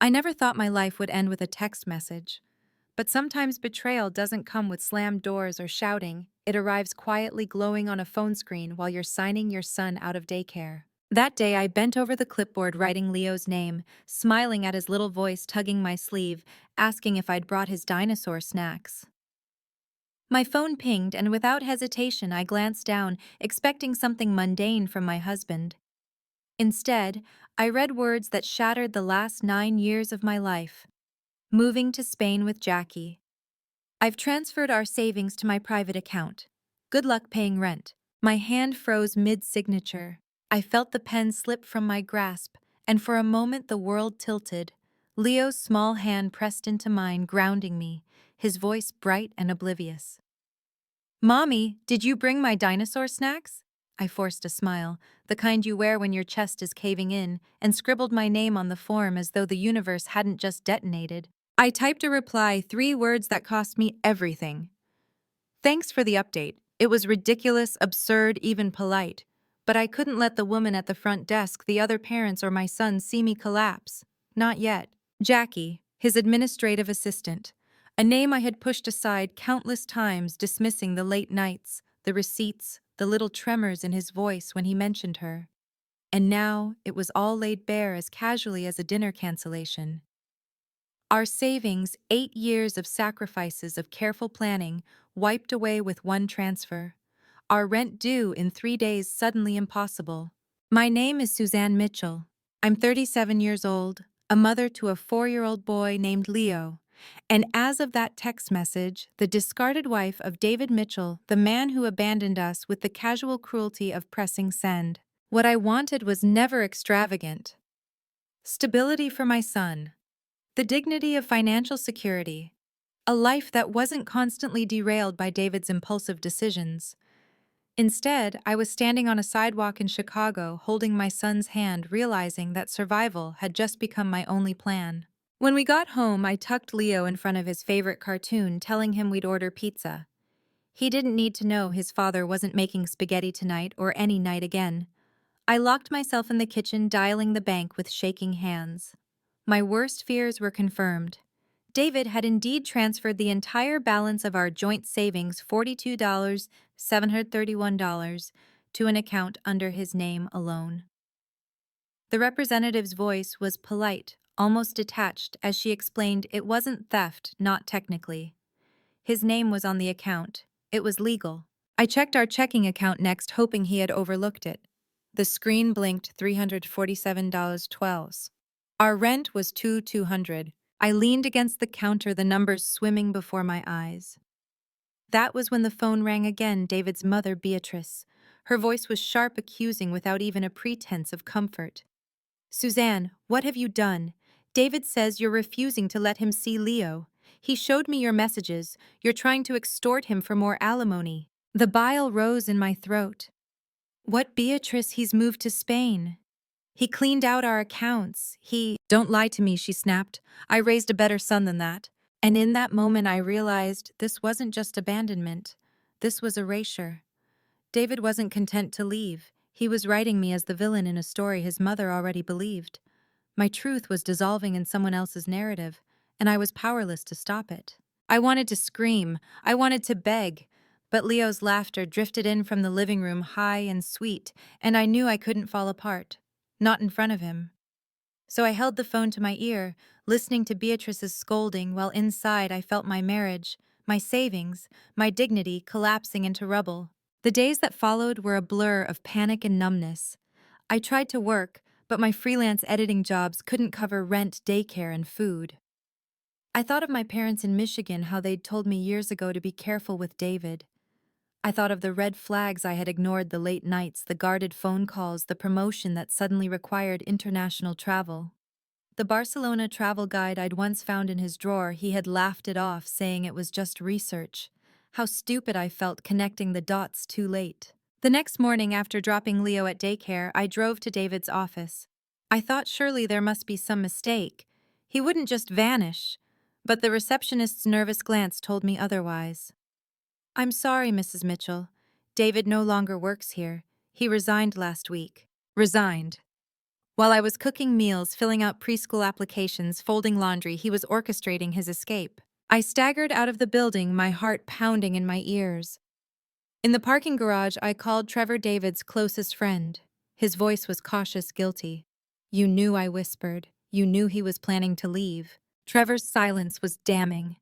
I never thought my life would end with a text message. But sometimes betrayal doesn't come with slammed doors or shouting, it arrives quietly glowing on a phone screen while you're signing your son out of daycare. That day, I bent over the clipboard writing Leo's name, smiling at his little voice tugging my sleeve, asking if I'd brought his dinosaur snacks. My phone pinged, and without hesitation, I glanced down, expecting something mundane from my husband. Instead, I read words that shattered the last 9 years of my life. Moving to Spain with Jackie. I've transferred our savings to my private account. Good luck paying rent. My hand froze mid-signature. I felt the pen slip from my grasp, and for a moment the world tilted. Leo's small hand pressed into mine, grounding me, his voice bright and oblivious. "Mommy, did you bring my dinosaur snacks?" I forced a smile, the kind you wear when your chest is caving in, and scribbled my name on the form as though the universe hadn't just detonated. I typed a reply, 3 words that cost me everything. "Thanks for the update. It was ridiculous, absurd, even polite. But I couldn't let the woman at the front desk, the other parents, or my son see me collapse. Not yet." Jackie, his administrative assistant. A name I had pushed aside countless times, dismissing the late nights, the receipts, the little tremors in his voice when he mentioned her. And now it was all laid bare as casually as a dinner cancellation. Our savings, 8 years of sacrifices of careful planning, wiped away with one transfer. Our rent due in 3 days suddenly impossible. My name is Suzanne Mitchell. I'm 37 years old, a mother to a 4-year-old boy named Leo. And as of that text message, the discarded wife of David Mitchell, the man who abandoned us with the casual cruelty of pressing send. What I wanted was never extravagant. Stability for my son. The dignity of financial security. A life that wasn't constantly derailed by David's impulsive decisions. Instead, I was standing on a sidewalk in Chicago, holding my son's hand, realizing that survival had just become my only plan. When we got home, I tucked Leo in front of his favorite cartoon, telling him we'd order pizza. He didn't need to know his father wasn't making spaghetti tonight or any night again. I locked myself in the kitchen, dialing the bank with shaking hands. My worst fears were confirmed. David had indeed transferred the entire balance of our joint savings, $42,731, to an account under his name alone. The representative's voice was polite, almost detached, as she explained it wasn't theft, not technically. His name was on the account. It was legal. I checked our checking account next, hoping he had overlooked it. The screen blinked, $347.12. Our rent was $2,200. I leaned against the counter, the numbers swimming before my eyes. That was when the phone rang again, David's mother, Beatrice. Her voice was sharp, accusing, without even a pretense of comfort. "Suzanne, what have you done? David says you're refusing to let him see Leo. He showed me your messages. You're trying to extort him for more alimony." The bile rose in my throat. "What, Beatrice? He's moved to Spain. He cleaned out our accounts. Don't lie to me," she snapped. "I raised a better son than that." And in that moment I realized this wasn't just abandonment. This was erasure. David wasn't content to leave. He was writing me as the villain in a story his mother already believed. My truth was dissolving in someone else's narrative, and I was powerless to stop it. I wanted to scream. I wanted to beg. But Leo's laughter drifted in from the living room, high and sweet, and I knew I couldn't fall apart. Not in front of him. So I held the phone to my ear, listening to Beatrice's scolding, while inside I felt my marriage, my savings, my dignity collapsing into rubble. The days that followed were a blur of panic and numbness. I tried to work, but my freelance editing jobs couldn't cover rent, daycare, and food. I thought of my parents in Michigan, how they'd told me years ago to be careful with David. I thought of the red flags I had ignored, the late nights, the guarded phone calls, the promotion that suddenly required international travel. The Barcelona travel guide I'd once found in his drawer, he had laughed it off, saying it was just research. How stupid I felt, connecting the dots too late. The next morning, after dropping Leo at daycare, I drove to David's office. I thought surely there must be some mistake. He wouldn't just vanish. But the receptionist's nervous glance told me otherwise. "I'm sorry, Mrs. Mitchell. David no longer works here. He resigned last week." "Resigned? While I was cooking meals, filling out preschool applications, folding laundry, he was orchestrating his escape. I staggered out of the building, my heart pounding in my ears. In the parking garage, I called Trevor, David's closest friend. His voice was cautious, guilty. "You knew," I whispered. "You knew he was planning to leave." Trevor's silence was damning.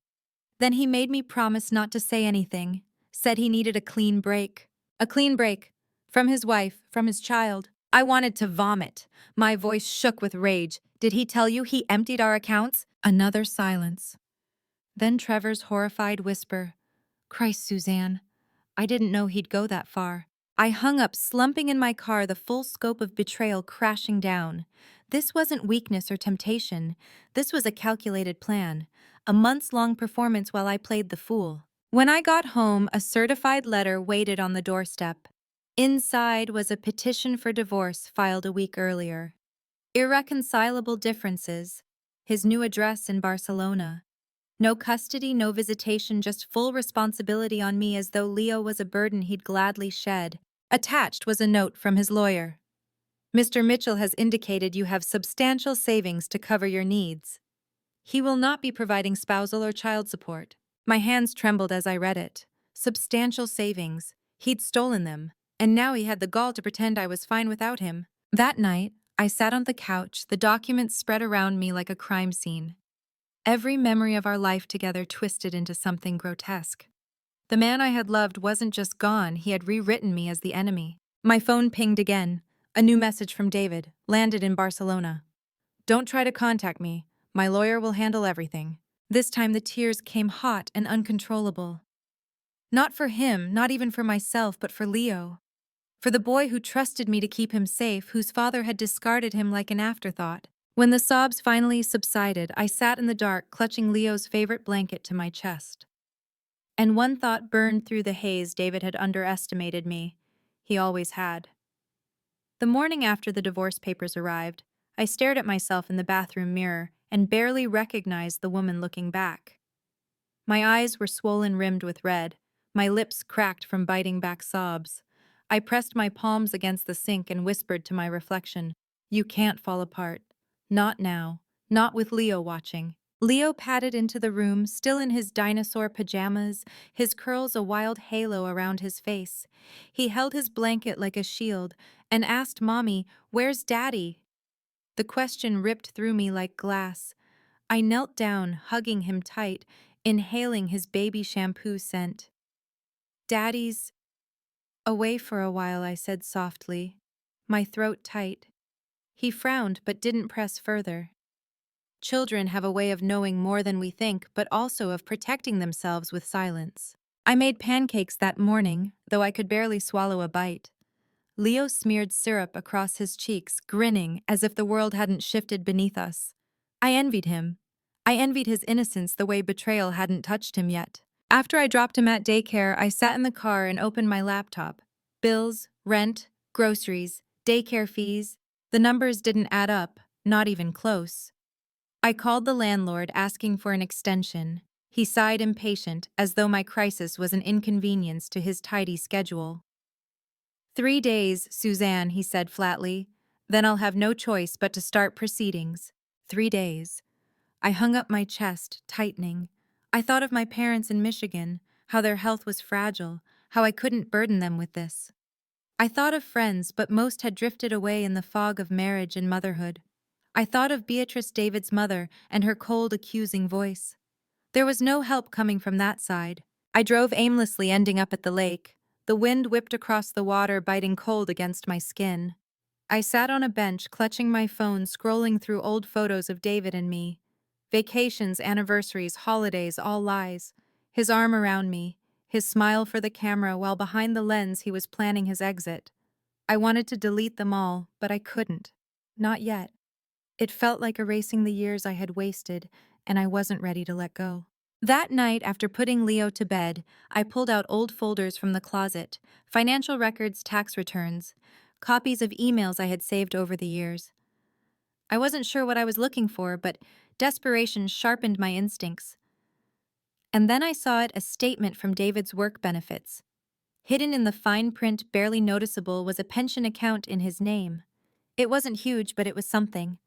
Then he made me promise not to say anything, said he needed a clean break. A clean break. From his wife, from his child. I wanted to vomit. My voice shook with rage. "Did he tell you he emptied our accounts?" Another silence. Then Trevor's horrified whisper. "Christ, Suzanne. I didn't know he'd go that far." I hung up, slumping in my car, the full scope of betrayal crashing down. This wasn't weakness or temptation. This was a calculated plan. A months-long performance while I played the fool. When I got home, a certified letter waited on the doorstep. Inside was a petition for divorce filed a week earlier. Irreconcilable differences. His new address in Barcelona. No custody, no visitation, just full responsibility on me, as though Leo was a burden he'd gladly shed. Attached was a note from his lawyer. "Mr. Mitchell has indicated you have substantial savings to cover your needs. He will not be providing spousal or child support." My hands trembled as I read it. Substantial savings. He'd stolen them, and now he had the gall to pretend I was fine without him. That night, I sat on the couch, the documents spread around me like a crime scene. Every memory of our life together twisted into something grotesque. The man I had loved wasn't just gone, he had rewritten me as the enemy. My phone pinged again. A new message from David, landed in Barcelona. "Don't try to contact me. My lawyer will handle everything." This time the tears came hot and uncontrollable. Not for him, not even for myself, but for Leo. For the boy who trusted me to keep him safe, whose father had discarded him like an afterthought. When the sobs finally subsided, I sat in the dark, clutching Leo's favorite blanket to my chest. And one thought burned through the haze: David had underestimated me. He always had. The morning after the divorce papers arrived, I stared at myself in the bathroom mirror and barely recognized the woman looking back. My eyes were swollen, rimmed with red, my lips cracked from biting back sobs. I pressed my palms against the sink and whispered to my reflection, "You can't fall apart. Not now. Not with Leo watching." Leo padded into the room, still in his dinosaur pajamas, his curls a wild halo around his face. He held his blanket like a shield and asked Mommy, "Where's Daddy?" The question ripped through me like glass. I knelt down, hugging him tight, inhaling his baby shampoo scent. "Daddy's away for a while," I said softly, my throat tight. He frowned but didn't press further. Children have a way of knowing more than we think, but also of protecting themselves with silence. I made pancakes that morning, though I could barely swallow a bite. Leo smeared syrup across his cheeks, grinning as if the world hadn't shifted beneath us. I envied him. I envied his innocence the way betrayal hadn't touched him yet. After I dropped him at daycare, I sat in the car and opened my laptop. Bills, rent, groceries, daycare fees. The numbers didn't add up, not even close. I called the landlord asking for an extension. He sighed impatient, as though my crisis was an inconvenience to his tidy schedule. "3 days, Suzanne," he said flatly. "Then I'll have no choice but to start proceedings." 3 days. I hung up my chest, tightening. I thought of my parents in Michigan, how their health was fragile, how I couldn't burden them with this. I thought of friends, but most had drifted away in the fog of marriage and motherhood. I thought of Beatrice, David's mother, and her cold, accusing voice. There was no help coming from that side. I drove aimlessly, ending up at the lake. The wind whipped across the water, biting cold against my skin. I sat on a bench, clutching my phone, scrolling through old photos of David and me. Vacations, anniversaries, holidays, all lies. His arm around me, his smile for the camera, while behind the lens he was planning his exit. I wanted to delete them all, but I couldn't. Not yet. It felt like erasing the years I had wasted, and I wasn't ready to let go. That night, after putting Leo to bed, I pulled out old folders from the closet, financial records, tax returns, copies of emails I had saved over the years. I wasn't sure what I was looking for, but desperation sharpened my instincts. And then I saw it, a statement from David's work benefits. Hidden in the fine print, barely noticeable, was a pension account in his name. It wasn't huge, but it was something.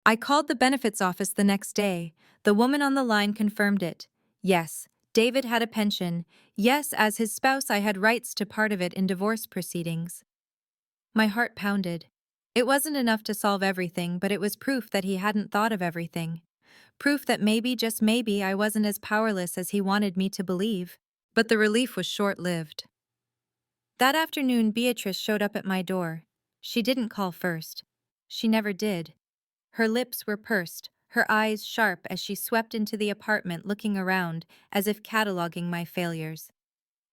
I called the benefits office the next day. The woman on the line confirmed it. Yes, David had a pension. Yes, as his spouse, I had rights to part of it in divorce proceedings. My heart pounded. It wasn't enough to solve everything, but it was proof that he hadn't thought of everything. Proof that maybe, just maybe, I wasn't as powerless as he wanted me to believe. But the relief was short-lived. That afternoon, Beatrice showed up at my door. She didn't call first. She never did. Her lips were pursed, her eyes sharp as she swept into the apartment looking around, as if cataloging my failures.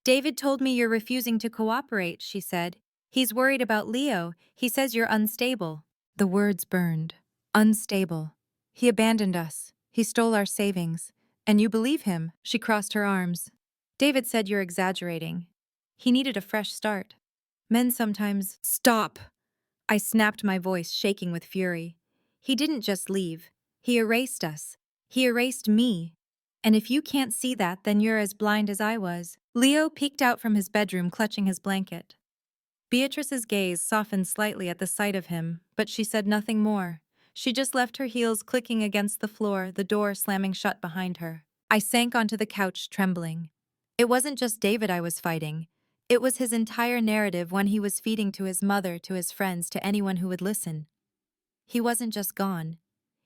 David told me you're refusing to cooperate, she said. He's worried about Leo. He says you're unstable. The words burned. Unstable. He abandoned us. He stole our savings. And you believe him? She crossed her arms. David said you're exaggerating. He needed a fresh start. Men sometimes— Stop! I snapped, my voice shaking with fury. He didn't just leave. He erased us. He erased me. And if you can't see that, then you're as blind as I was. Leo peeked out from his bedroom, clutching his blanket. Beatrice's gaze softened slightly at the sight of him, but she said nothing more. She just left her heels clicking against the floor, the door slamming shut behind her. I sank onto the couch, trembling. It wasn't just David I was fighting. It was his entire narrative, one he was feeding to his mother, to his friends, to anyone who would listen. He wasn't just gone.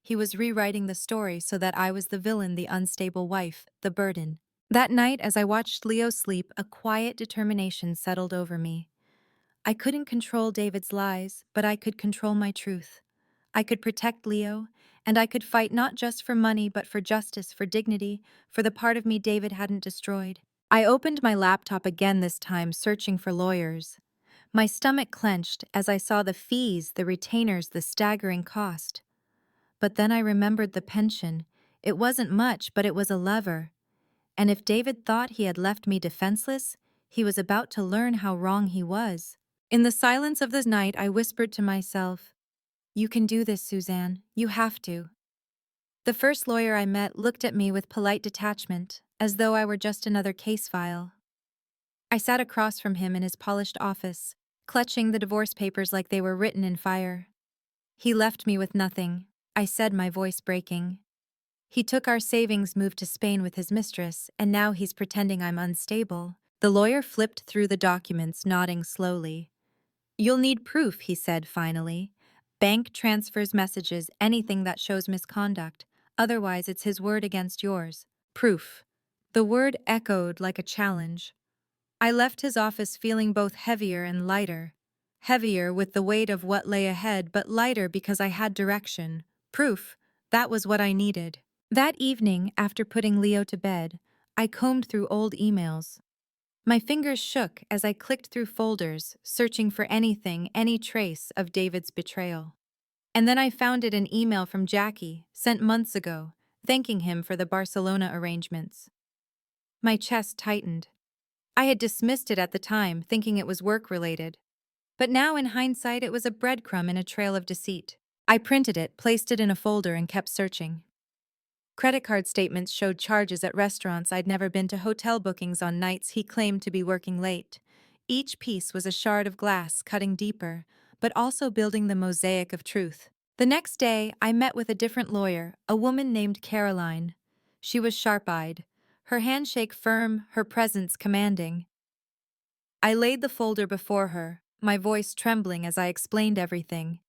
He was rewriting the story so that I was the villain, the unstable wife, the burden. That night, as I watched Leo sleep, a quiet determination settled over me. I couldn't control David's lies, but I could control my truth. I could protect Leo, and I could fight not just for money, but for justice, for dignity, for the part of me David hadn't destroyed. I opened my laptop again, this time searching for lawyers. My stomach clenched as I saw the fees, the retainers, the staggering cost. But then I remembered the pension. It wasn't much, but it was a lever. And if David thought he had left me defenseless, he was about to learn how wrong he was. In the silence of the night, I whispered to myself, "You can do this, Suzanne. You have to." The first lawyer I met looked at me with polite detachment, as though I were just another case file. I sat across from him in his polished office, clutching the divorce papers like they were written in fire. "He left me with nothing," I said, my voice breaking. "He took our savings, moved to Spain with his mistress, and now he's pretending I'm unstable." The lawyer flipped through the documents, nodding slowly. "You'll need proof," he said finally. "Bank transfers, messages, anything that shows misconduct. Otherwise, it's his word against yours." Proof. The word echoed like a challenge. I left his office feeling both heavier and lighter. Heavier with the weight of what lay ahead, but lighter because I had direction. Proof. That was what I needed. That evening, after putting Leo to bed, I combed through old emails. My fingers shook as I clicked through folders, searching for anything, any trace of David's betrayal. And then I found an email from Jackie, sent months ago, thanking him for the Barcelona arrangements. My chest tightened. I had dismissed it at the time, thinking it was work-related. But now, in hindsight, it was a breadcrumb in a trail of deceit. I printed it, placed it in a folder, and kept searching. Credit card statements showed charges at restaurants I'd never been to, hotel bookings on nights he claimed to be working late. Each piece was a shard of glass, cutting deeper, but also building the mosaic of truth. The next day, I met with a different lawyer, a woman named Caroline. She was sharp-eyed, her handshake firm, her presence commanding. I laid the folder before her, my voice trembling as I explained everything.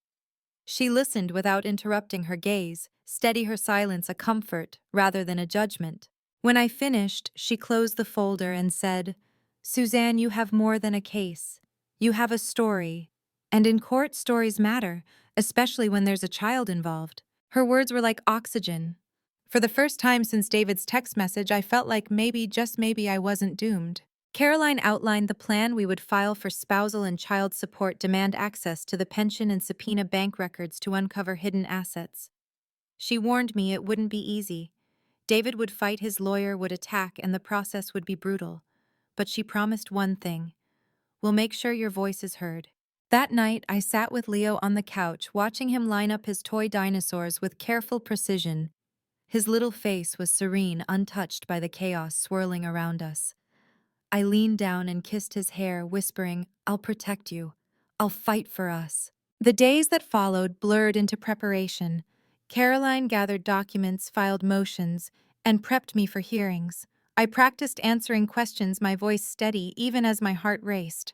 She listened without interrupting, her gaze, steady, her silence a comfort rather than a judgment. When I finished, she closed the folder and said, "Suzanne, you have more than a case. You have a story. And in court, stories matter, especially when there's a child involved." Her words were like oxygen. For the first time since David's text message, I felt like maybe, just maybe, I wasn't doomed. Caroline outlined the plan. We would file for spousal and child support, demand access to the pension, and subpoena bank records to uncover hidden assets. She warned me it wouldn't be easy. David would fight, his lawyer would attack, and the process would be brutal. But she promised one thing: "We'll make sure your voice is heard." That night, I sat with Leo on the couch, watching him line up his toy dinosaurs with careful precision. His little face was serene, untouched by the chaos swirling around us. I leaned down and kissed his hair, whispering, "I'll protect you. I'll fight for us." The days that followed blurred into preparation. Caroline gathered documents, filed motions, and prepped me for hearings. I practiced answering questions, my voice steady even as my heart raced.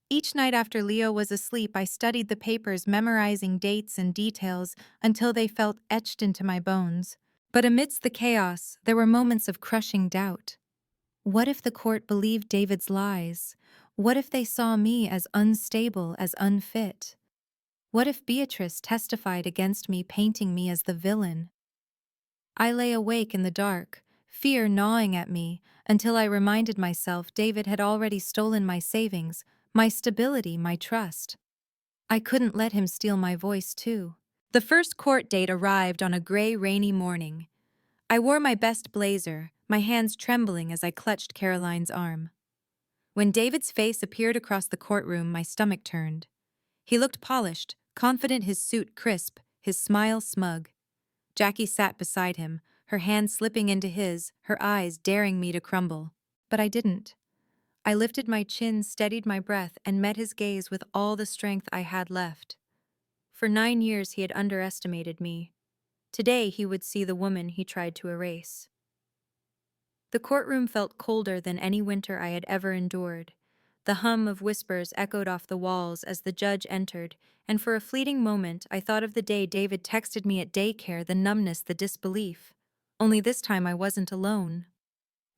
Each night after Leo was asleep, I studied the papers, memorizing dates and details until they felt etched into my bones. But amidst the chaos, there were moments of crushing doubt. What if the court believed David's lies? What if they saw me as unstable, as unfit? What if Beatrice testified against me, painting me as the villain? I lay awake in the dark, fear gnawing at me, until I reminded myself David had already stolen my savings, my stability, my trust. I couldn't let him steal my voice, too. The first court date arrived on a gray, rainy morning. I wore my best blazer, my hands trembling as I clutched Caroline's arm. When David's face appeared across the courtroom, my stomach turned. He looked polished, confident, his suit crisp, his smile smug. Jackie sat beside him, her hand slipping into his, her eyes daring me to crumble. But I didn't. I lifted my chin, steadied my breath, and met his gaze with all the strength I had left. For 9 years he had underestimated me. Today he would see the woman he tried to erase. The courtroom felt colder than any winter I had ever endured. The hum of whispers echoed off the walls as the judge entered, and for a fleeting moment I thought of the day David texted me at daycare, the numbness, the disbelief. Only this time I wasn't alone.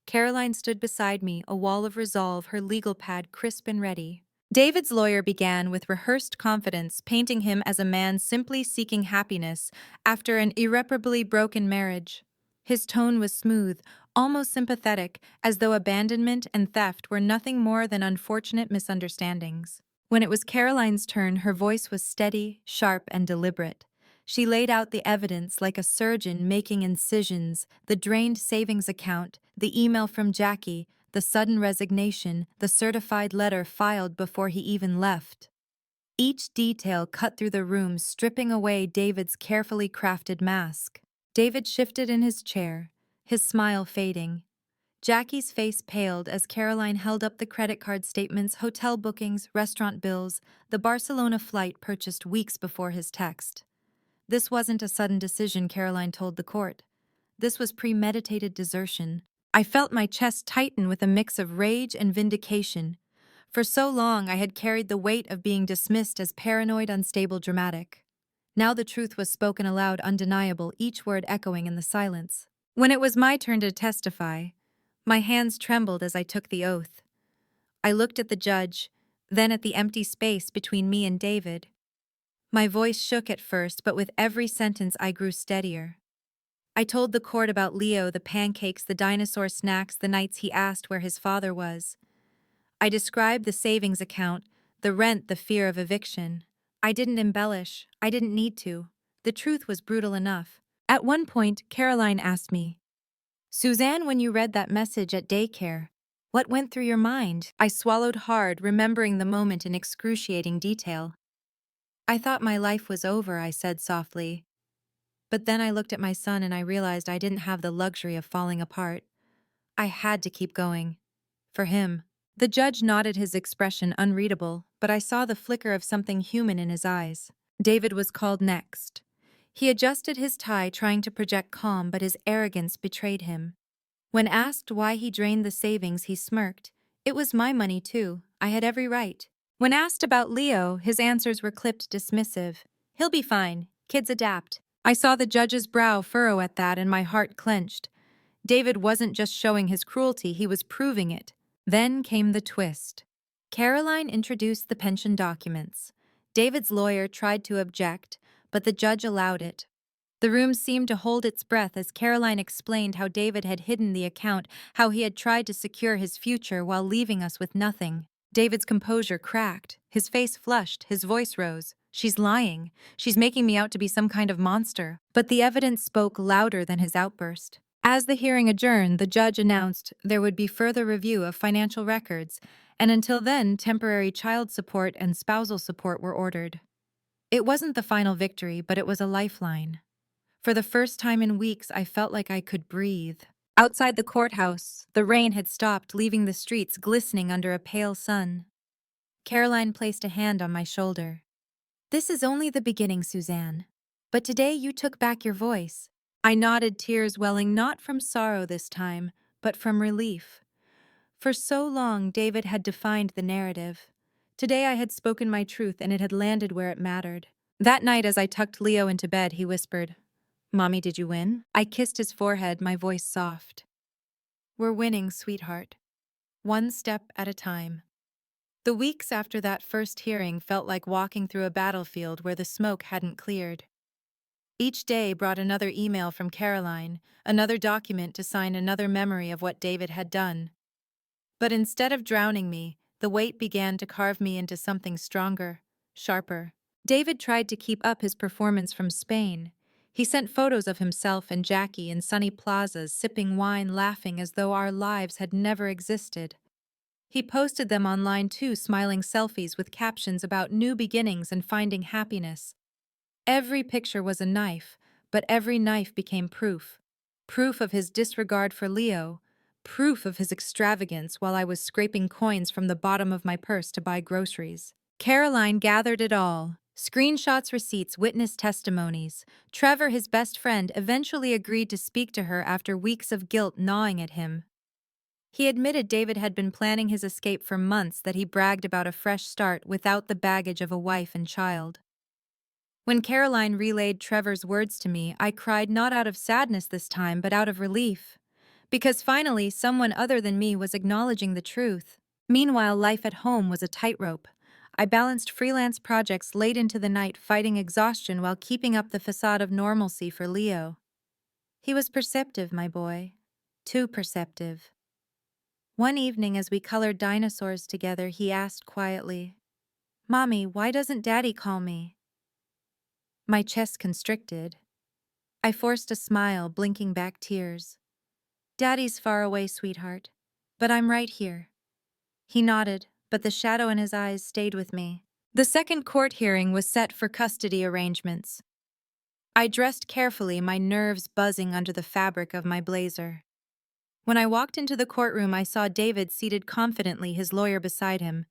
Caroline stood beside me, a wall of resolve, her legal pad crisp and ready. David's lawyer began with rehearsed confidence, painting him as a man simply seeking happiness after an irreparably broken marriage. His tone was smooth, almost sympathetic, as though abandonment and theft were nothing more than unfortunate misunderstandings. When it was Caroline's turn, her voice was steady, sharp, and deliberate. She laid out the evidence like a surgeon making incisions: the drained savings account, the email from Jackie, the sudden resignation, the certified letter filed before he even left. Each detail cut through the room, stripping away David's carefully crafted mask. David shifted in his chair, his smile fading. Jackie's face paled as Caroline held up the credit card statements, hotel bookings, restaurant bills, the Barcelona flight purchased weeks before his text. This wasn't a sudden decision, Caroline told the court. This was premeditated desertion. I felt my chest tighten with a mix of rage and vindication. For so long I had carried the weight of being dismissed as paranoid, unstable, dramatic. Now the truth was spoken aloud, undeniable, each word echoing in the silence. When it was my turn to testify, my hands trembled as I took the oath. I looked at the judge, then at the empty space between me and David. My voice shook at first, but with every sentence I grew steadier. I told the court about Leo, the pancakes, the dinosaur snacks, the nights he asked where his father was. I described the savings account, the rent, the fear of eviction. I didn't embellish. I didn't need to. The truth was brutal enough. At one point, Caroline asked me, "Suzanne, when you read that message at daycare, what went through your mind?" I swallowed hard, remembering the moment in excruciating detail. "I thought my life was over," I said softly. But then I looked at my son and I realized I didn't have the luxury of falling apart. I had to keep going. For him. The judge nodded, his expression unreadable, but I saw the flicker of something human in his eyes. David was called next. He adjusted his tie, trying to project calm, but his arrogance betrayed him. When asked why he drained the savings, he smirked. It was my money too. I had every right. When asked about Leo, his answers were clipped, dismissive. "He'll be fine. Kids adapt." I saw the judge's brow furrow at that and my heart clenched. David wasn't just showing his cruelty, he was proving it. Then came the twist. Caroline introduced the pension documents. David's lawyer tried to object, but the judge allowed it. The room seemed to hold its breath as Caroline explained how David had hidden the account, how he had tried to secure his future while leaving us with nothing. David's composure cracked, his face flushed, his voice rose. "She's lying. She's making me out to be some kind of monster." But the evidence spoke louder than his outburst. As the hearing adjourned, the judge announced there would be further review of financial records, and until then, temporary child support and spousal support were ordered. It wasn't the final victory, but it was a lifeline. For the first time in weeks, I felt like I could breathe. Outside the courthouse, the rain had stopped, leaving the streets glistening under a pale sun. Caroline placed a hand on my shoulder. This is only the beginning, Suzanne. But today you took back your voice. I nodded, tears welling not from sorrow this time, but from relief. For so long, David had defined the narrative. Today I had spoken my truth and it had landed where it mattered. That night, as I tucked Leo into bed, he whispered, "Mommy, did you win?" I kissed his forehead, my voice soft. "We're winning, sweetheart. One step at a time." The weeks after that first hearing felt like walking through a battlefield where the smoke hadn't cleared. Each day brought another email from Caroline, another document to sign, another memory of what David had done. But instead of drowning me, the weight began to carve me into something stronger, sharper. David tried to keep up his performance from Spain. He sent photos of himself and Jackie in sunny plazas, sipping wine, laughing as though our lives had never existed. He posted them online too, smiling selfies with captions about new beginnings and finding happiness. Every picture was a knife, but every knife became proof. Proof of his disregard for Leo, proof of his extravagance while I was scraping coins from the bottom of my purse to buy groceries. Caroline gathered it all. Screenshots, receipts, witness testimonies. Trevor, his best friend, eventually agreed to speak to her after weeks of guilt gnawing at him. He admitted David had been planning his escape for months, that he bragged about a fresh start without the baggage of a wife and child. When Caroline relayed Trevor's words to me, I cried, not out of sadness this time, but out of relief. Because finally, someone other than me was acknowledging the truth. Meanwhile, life at home was a tightrope. I balanced freelance projects late into the night, fighting exhaustion while keeping up the facade of normalcy for Leo. He was perceptive, my boy. Too perceptive. One evening, as we colored dinosaurs together, he asked quietly, "Mommy, why doesn't Daddy call me?" My chest constricted. I forced a smile, blinking back tears. "Daddy's far away, sweetheart. But I'm right here." He nodded, but the shadow in his eyes stayed with me. The second court hearing was set for custody arrangements. I dressed carefully, my nerves buzzing under the fabric of my blazer. When I walked into the courtroom, I saw David seated confidently, his lawyer beside him.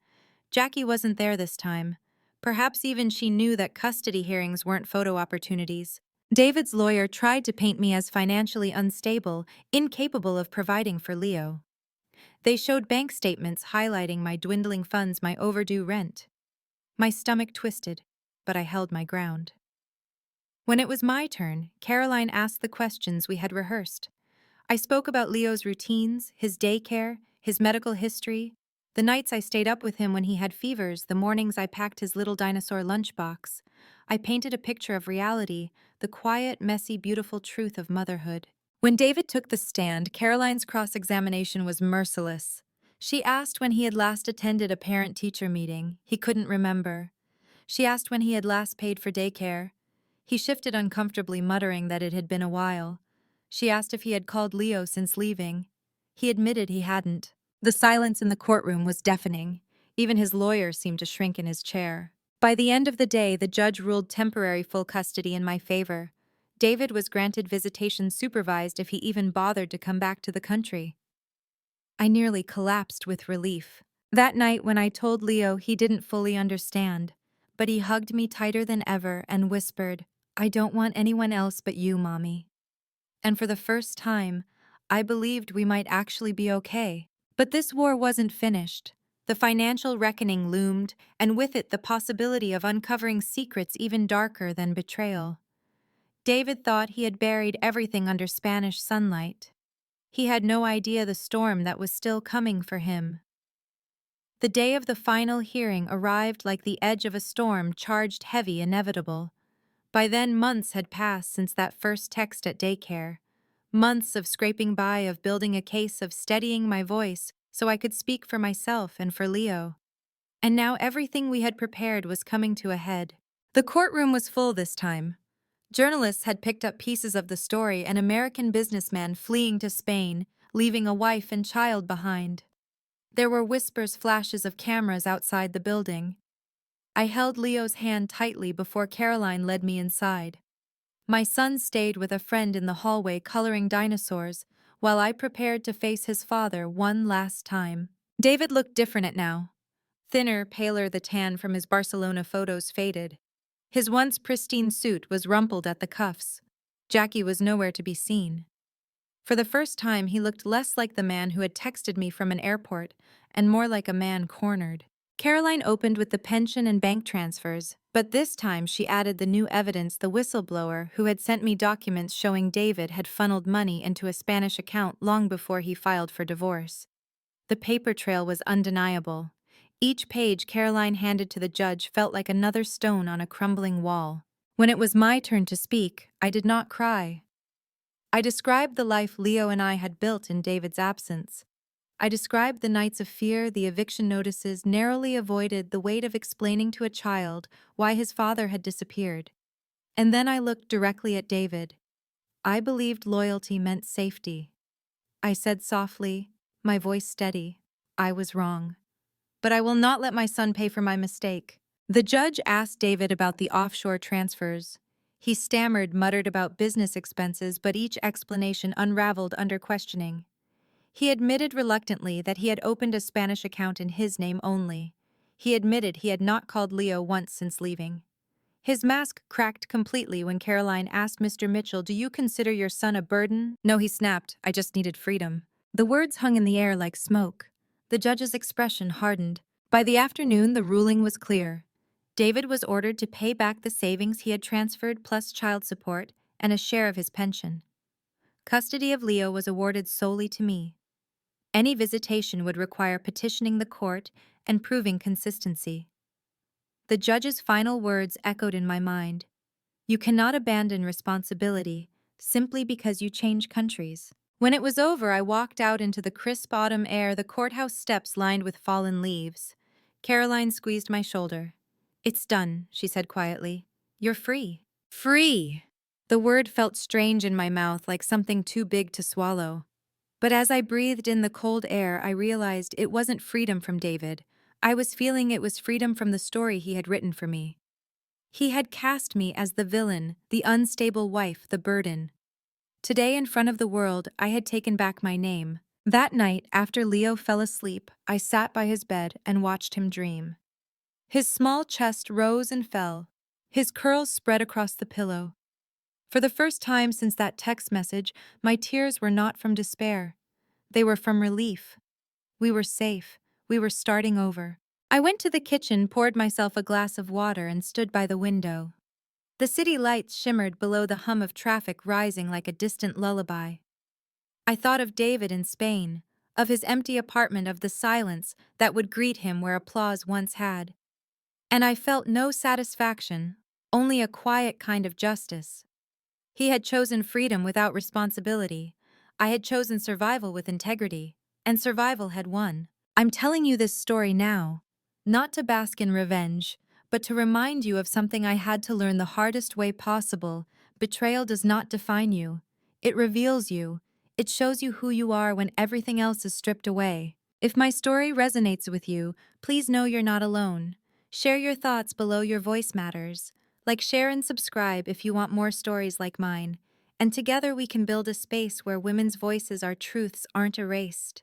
Jackie wasn't there this time. Perhaps even she knew that custody hearings weren't photo opportunities. David's lawyer tried to paint me as financially unstable, incapable of providing for Leo. They showed bank statements highlighting my dwindling funds, my overdue rent. My stomach twisted, but I held my ground. When it was my turn, Caroline asked the questions we had rehearsed. I spoke about Leo's routines, his daycare, his medical history, the nights I stayed up with him when he had fevers, the mornings I packed his little dinosaur lunchbox. I painted a picture of reality, the quiet, messy, beautiful truth of motherhood. When David took the stand, Caroline's cross-examination was merciless. She asked when he had last attended a parent-teacher meeting. He couldn't remember. She asked when he had last paid for daycare. He shifted uncomfortably, muttering that it had been a while. She asked if he had called Leo since leaving. He admitted he hadn't. The silence in the courtroom was deafening. Even his lawyer seemed to shrink in his chair. By the end of the day, the judge ruled temporary full custody in my favor. David was granted visitation supervised if he even bothered to come back to the country. I nearly collapsed with relief. That night, when I told Leo, he didn't fully understand, but he hugged me tighter than ever and whispered, "I don't want anyone else but you, Mommy." And for the first time, I believed we might actually be okay. But this war wasn't finished. The financial reckoning loomed, and with it the possibility of uncovering secrets even darker than betrayal. David thought he had buried everything under Spanish sunlight. He had no idea the storm that was still coming for him. The day of the final hearing arrived like the edge of a storm, charged, heavy, inevitable. By then, months had passed since that first text at daycare. Months of scraping by, of building a case, of steadying my voice so I could speak for myself and for Leo. And now everything we had prepared was coming to a head. The courtroom was full this time. Journalists had picked up pieces of the story, an American businessman fleeing to Spain, leaving a wife and child behind. There were whispers, flashes of cameras outside the building. I held Leo's hand tightly before Caroline led me inside. My son stayed with a friend in the hallway coloring dinosaurs, while I prepared to face his father one last time. David looked different now. Thinner, paler, the tan from his Barcelona photos faded. His once pristine suit was rumpled at the cuffs. Jackie was nowhere to be seen. For the first time, he looked less like the man who had texted me from an airport and more like a man cornered. Caroline opened with the pension and bank transfers, but this time she added the new evidence: the whistleblower who had sent me documents showing David had funneled money into a Spanish account long before he filed for divorce. The paper trail was undeniable. Each page Caroline handed to the judge felt like another stone on a crumbling wall. When it was my turn to speak, I did not cry. I described the life Leo and I had built in David's absence. I described the nights of fear, the eviction notices, narrowly avoided the weight of explaining to a child why his father had disappeared. And then I looked directly at David. I believed loyalty meant safety. I said softly, my voice steady, I was wrong. But I will not let my son pay for my mistake. The judge asked David about the offshore transfers. He stammered, muttered about business expenses, but each explanation unraveled under questioning. He admitted reluctantly that he had opened a Spanish account in his name only. He admitted he had not called Leo once since leaving. His mask cracked completely when Caroline asked Mr. Mitchell, "Do you consider your son a burden?" "No," he snapped. "I just needed freedom." The words hung in the air like smoke. The judge's expression hardened. By the afternoon, the ruling was clear. David was ordered to pay back the savings he had transferred plus child support and a share of his pension. Custody of Leo was awarded solely to me. Any visitation would require petitioning the court and proving consistency. The judge's final words echoed in my mind. You cannot abandon responsibility simply because you change countries. When it was over, I walked out into the crisp autumn air, the courthouse steps lined with fallen leaves. Caroline squeezed my shoulder. "It's done," she said quietly. "You're free." Free! The word felt strange in my mouth, like something too big to swallow. But as I breathed in the cold air, I realized it wasn't freedom from David. I was feeling it was freedom from the story he had written for me. He had cast me as the villain, the unstable wife, the burden. Today, in front of the world, I had taken back my name. That night, after Leo fell asleep, I sat by his bed and watched him dream. His small chest rose and fell. His curls spread across the pillow. For the first time since that text message, my tears were not from despair. They were from relief. We were safe. We were starting over. I went to the kitchen, poured myself a glass of water, and stood by the window. The city lights shimmered below, the hum of traffic rising like a distant lullaby. I thought of David in Spain, of his empty apartment, of the silence that would greet him where applause once had. And I felt no satisfaction, only a quiet kind of justice. He had chosen freedom without responsibility. I had chosen survival with integrity, and survival had won. I'm telling you this story now, not to bask in revenge, but to remind you of something I had to learn the hardest way possible. Betrayal does not define you. It reveals you. It shows you who you are when everything else is stripped away. If my story resonates with you, please know you're not alone. Share your thoughts below. Your voice matters. Like, share, and subscribe if you want more stories like mine. And together we can build a space where women's voices, our truths, aren't erased.